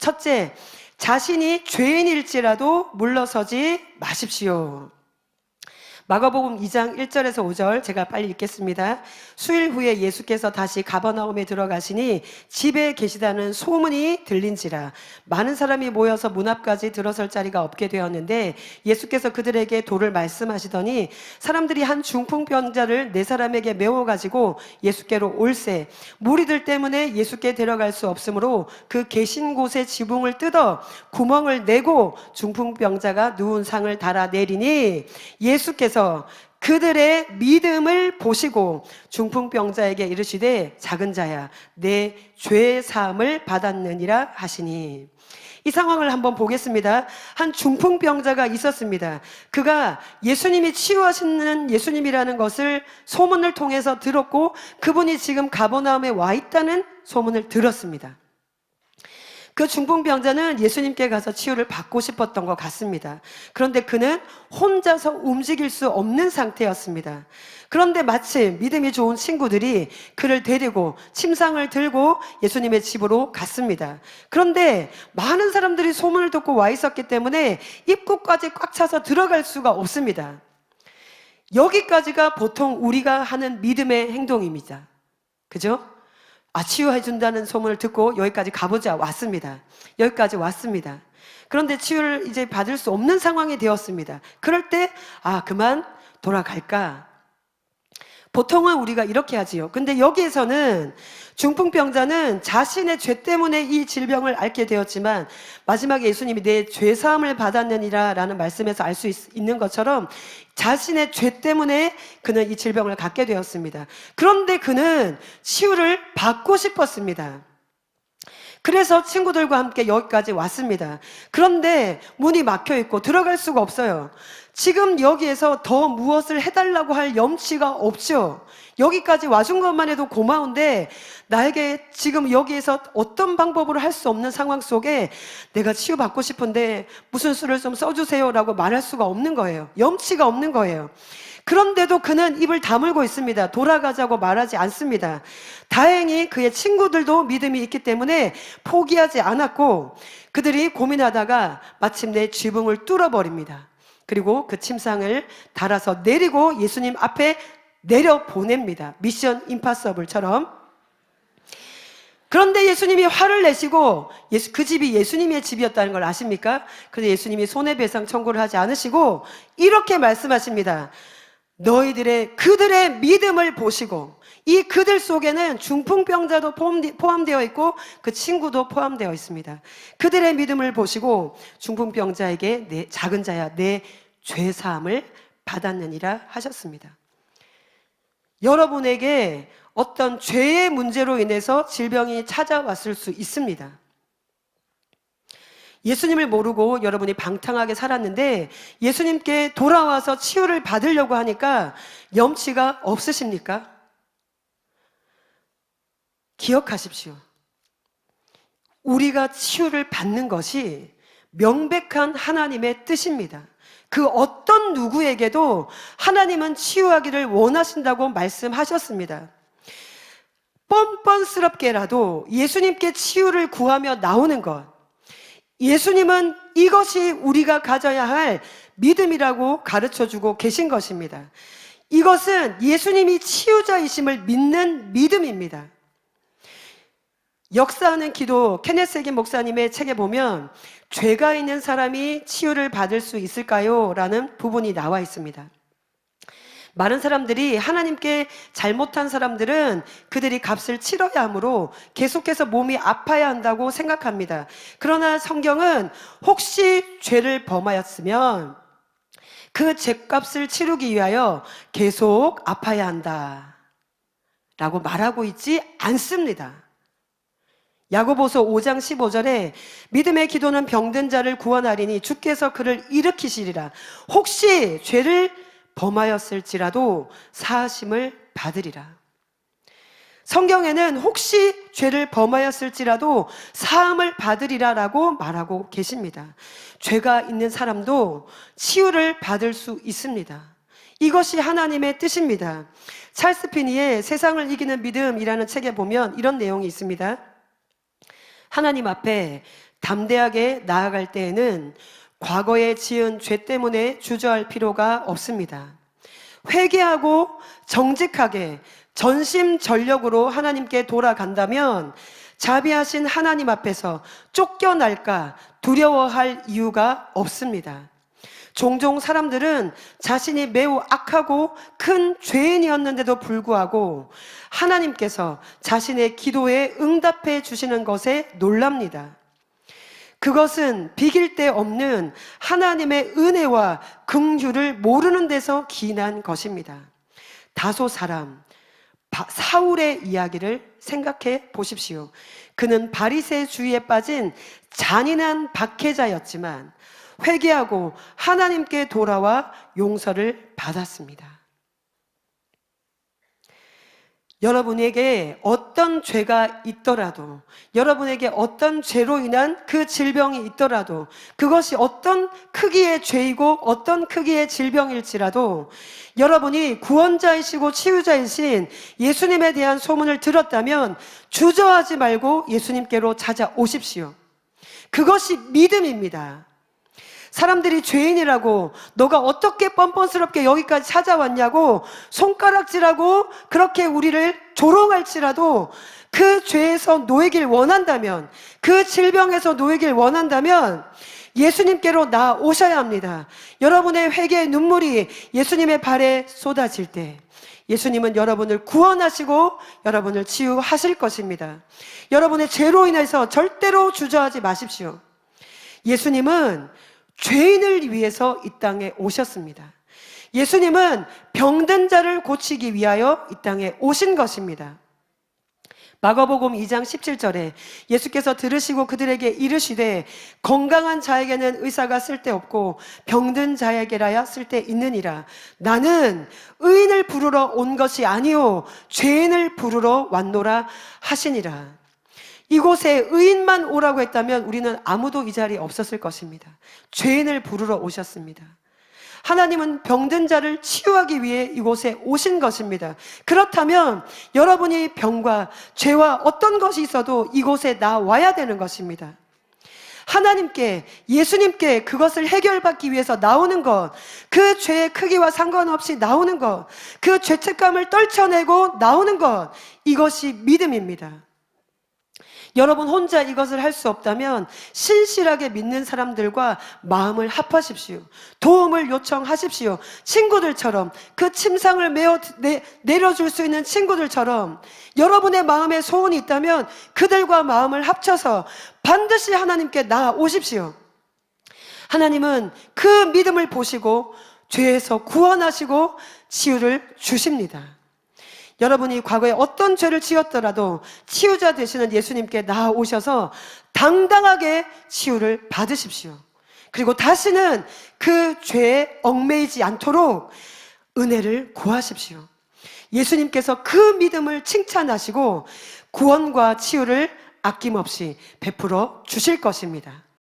첫째, 자신이 죄인일지라도 물러서지 마십시오. 마가복음 2장 1절에서 5절 제가 빨리 읽겠습니다. 수일 후에 예수께서 다시 가버나움에 들어가시니 집에 계시다는 소문이 들린지라 많은 사람이 모여서 문 앞까지 들어설 자리가 없게 되었는데 예수께서 그들에게 도를 말씀하시더니 사람들이 한 중풍병자를 네 사람에게 메워가지고 예수께로 올세 무리들 때문에 예수께 데려갈 수 없으므로 그 계신 곳에 지붕을 뜯어 구멍을 내고 중풍병자가 누운 상을 달아 내리니 예수께서 그들의 믿음을 보시고 중풍병자에게 이르시되 작은 자야 내 죄 사함을 받았느니라 하시니. 이 상황을 한번 보겠습니다. 한 중풍병자가 있었습니다. 그가 예수님이 치유하시는 예수님이라는 것을 소문을 통해서 들었고 그분이 지금 가버나움에 와 있다는 소문을 들었습니다. 그 중풍병자는 예수님께 가서 치유를 받고 싶었던 것 같습니다. 그런데 그는 혼자서 움직일 수 없는 상태였습니다. 그런데 마침 믿음이 좋은 친구들이 그를 데리고 침상을 들고 예수님의 집으로 갔습니다. 그런데 많은 사람들이 소문을 듣고 와 있었기 때문에 입구까지 꽉 차서 들어갈 수가 없습니다. 여기까지가 보통 우리가 하는 믿음의 행동입니다. 그죠? 치유해준다는 소문을 듣고 여기까지 가보자 왔습니다. 여기까지 왔습니다. 그런데 치유를 이제 받을 수 없는 상황이 되었습니다. 그럴 때 그만 돌아갈까? 보통은 우리가 이렇게 하지요. 근데 여기에서는 중풍병자는 자신의 죄 때문에 이 질병을 앓게 되었지만 마지막에 예수님이 내 죄사함을 받았느니라 라는 말씀에서 알 수 있는 것처럼 자신의 죄 때문에 그는 이 질병을 갖게 되었습니다. 그런데 그는 치유를 받고 싶었습니다. 그래서 친구들과 함께 여기까지 왔습니다. 그런데 문이 막혀 있고 들어갈 수가 없어요. 지금 여기에서 더 무엇을 해달라고 할 염치가 없죠. 여기까지 와준 것만 해도 고마운데 나에게 지금 여기에서 어떤 방법으로 할 수 없는 상황 속에 내가 치유받고 싶은데 무슨 수를 좀 써주세요 라고 말할 수가 없는 거예요. 염치가 없는 거예요. 그런데도 그는 입을 다물고 있습니다. 돌아가자고 말하지 않습니다. 다행히 그의 친구들도 믿음이 있기 때문에 포기하지 않았고 그들이 고민하다가 마침내 지붕을 뚫어버립니다. 그리고 그 침상을 달아서 내리고 예수님 앞에 내려보냅니다. 미션 임파서블처럼. 그런데 예수님이 화를 내시고 그 집이 예수님의 집이었다는 걸 아십니까? 그런데 예수님이 손해배상 청구를 하지 않으시고 이렇게 말씀하십니다. 그들의 믿음을 보시고 이 그들 속에는 중풍병자도 포함되어 있고 그 친구도 포함되어 있습니다. 그들의 믿음을 보시고 중풍병자에게 작은 자야 내 죄사함을 받았느니라 하셨습니다. 여러분에게 어떤 죄의 문제로 인해서 질병이 찾아왔을 수 있습니다. 예수님을 모르고 여러분이 방탕하게 살았는데 예수님께 돌아와서 치유를 받으려고 하니까 염치가 없으십니까? 기억하십시오. 우리가 치유를 받는 것이 명백한 하나님의 뜻입니다. 그 어떤 누구에게도 하나님은 치유하기를 원하신다고 말씀하셨습니다. 뻔뻔스럽게라도 예수님께 치유를 구하며 나오는 것, 예수님은 이것이 우리가 가져야 할 믿음이라고 가르쳐주고 계신 것입니다. 이것은 예수님이 치유자이심을 믿는 믿음입니다. 역사하는 기도 케네스 해긴 목사님의 책에 보면 죄가 있는 사람이 치유를 받을 수 있을까요? 라는 부분이 나와 있습니다. 많은 사람들이 하나님께 잘못한 사람들은 그들이 값을 치러야 하므로 계속해서 몸이 아파야 한다고 생각합니다. 그러나 성경은 혹시 죄를 범하였으면 그 죄값을 치르기 위하여 계속 아파야 한다 라고 말하고 있지 않습니다. 야고보서 5장 15절에 믿음의 기도는 병든 자를 구원하리니 주께서 그를 일으키시리라. 혹시 죄를 범하였을지라도 사하심을 받으리라. 성경에는 혹시 죄를 범하였을지라도 사함을 받으리라라고 말하고 계십니다. 죄가 있는 사람도 치유를 받을 수 있습니다. 이것이 하나님의 뜻입니다. 찰스 피니의 세상을 이기는 믿음이라는 책에 보면 이런 내용이 있습니다. 하나님 앞에 담대하게 나아갈 때에는 과거에 지은 죄 때문에 주저할 필요가 없습니다. 회개하고 정직하게 전심전력으로 하나님께 돌아간다면 자비하신 하나님 앞에서 쫓겨날까 두려워할 이유가 없습니다. 종종 사람들은 자신이 매우 악하고 큰 죄인이었는데도 불구하고 하나님께서 자신의 기도에 응답해 주시는 것에 놀랍니다. 그것은 비길 데 없는 하나님의 은혜와 긍휼을 모르는 데서 기인한 것입니다. 다소 사람 사울의 이야기를 생각해 보십시오. 그는 바리새주의에 빠진 잔인한 박해자였지만 회개하고 하나님께 돌아와 용서를 받았습니다. 여러분에게 어떤 죄가 있더라도, 여러분에게 어떤 죄로 인한 그 질병이 있더라도, 그것이 어떤 크기의 죄이고 어떤 크기의 질병일지라도 여러분이 구원자이시고 치유자이신 예수님에 대한 소문을 들었다면 주저하지 말고 예수님께로 찾아오십시오. 그것이 믿음입니다. 사람들이 죄인이라고 너가 어떻게 뻔뻔스럽게 여기까지 찾아왔냐고 손가락질하고 그렇게 우리를 조롱할지라도 그 죄에서 놓이길 원한다면, 그 질병에서 놓이길 원한다면 예수님께로 나오셔야 합니다. 여러분의 회개의 눈물이 예수님의 발에 쏟아질 때 예수님은 여러분을 구원하시고 여러분을 치유하실 것입니다. 여러분의 죄로 인해서 절대로 주저하지 마십시오. 예수님은 죄인을 위해서 이 땅에 오셨습니다. 예수님은 병든 자를 고치기 위하여 이 땅에 오신 것입니다. 마가복음 2장 17절에 예수께서 들으시고 그들에게 이르시되 건강한 자에게는 의사가 쓸데없고 병든 자에게라야 쓸데있느니라. 나는 의인을 부르러 온 것이 아니요 죄인을 부르러 왔노라 하시니라. 이곳에 의인만 오라고 했다면 우리는 아무도 이 자리에 없었을 것입니다. 죄인을 부르러 오셨습니다. 하나님은 병든 자를 치유하기 위해 이곳에 오신 것입니다. 그렇다면 여러분이 병과 죄와 어떤 것이 있어도 이곳에 나와야 되는 것입니다. 하나님께, 예수님께 그것을 해결받기 위해서 나오는 것, 그 죄의 크기와 상관없이 나오는 것, 그 죄책감을 떨쳐내고 나오는 것, 이것이 믿음입니다. 여러분 혼자 이것을 할 수 없다면 신실하게 믿는 사람들과 마음을 합하십시오. 도움을 요청하십시오. 친구들처럼, 그 침상을 내려줄 수 있는 친구들처럼 여러분의 마음에 소원이 있다면 그들과 마음을 합쳐서 반드시 하나님께 나아오십시오. 하나님은 그 믿음을 보시고 죄에서 구원하시고 치유를 주십니다. 여러분이 과거에 어떤 죄를 지었더라도 치유자 되시는 예수님께 나아오셔서 당당하게 치유를 받으십시오. 그리고 다시는 그 죄에 얽매이지 않도록 은혜를 구하십시오. 예수님께서 그 믿음을 칭찬하시고 구원과 치유를 아낌없이 베풀어 주실 것입니다.